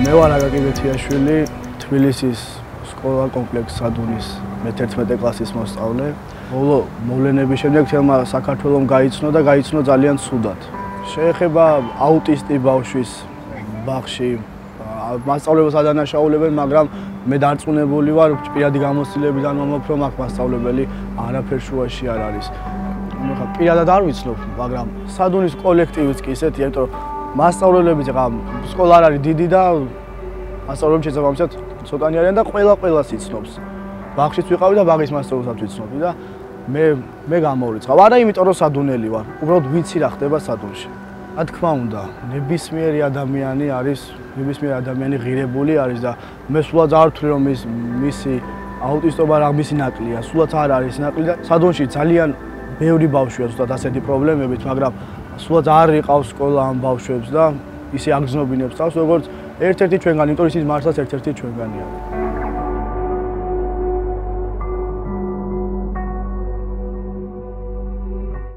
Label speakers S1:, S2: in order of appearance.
S1: მე ვარ აკაკი ბეთიაშვილი, თბილისის სკოლა კომპლექს სადუნის მე-11 კლასის მოსწავლე. ბოლო მოვლენების შემდეგ თელმა საქართველომ გაიცნო და გაიცნო ძალიან ცუდად. შეეხება აუტისტი ბავშვის ბაღში მასწავლებლებს ადანაშაულებენ, მაგრამ მე დარწმუნებული ვარ, პირადი გამოცდილებიდან მომავალ რომ აქ მასწავლებელი არაფერ შუაში არ არის. ხა პირადად არ ვიცნობ, მაგრამ სადუნის კოლექტივიც კი ისეთი, იმიტომ რომ მასწავლებლებიც ხა სკოლა არ არის დიდი და მასწავლებლები შესაბამისად ცოტანი არიან და ყველას იცნობს. ბაღშიც ვიყავი და ბაღის მასწავლებელსაც ვიცნობდი და მე გამოვიწყავ. არა იმიტომ რომ სადუნელი ვარ, უბრალოდ ვიცი რა ხდება სადუნში. რა თქმა უნდა, ნებისმიერი ადამიანი ღირებული არის და მე სულაც არ ვთვლი რომ მისი აუტისტობა რა მისი ნაკლია, სულაც არ არის ნაკლი და სადუნში ძალიან ბევრი ბავშვია ზუსტად ასეთი პრობლემებით, მაგრამ სულაც არ იყავს სკოლა ამ ბავშვებს და ისე აგზნობინებს თავს, როგორც ერთ-ერთი ჩვენგანი, იმიტომ რომ ისინი მართლაც ერთ-ერთი ჩვენგანია.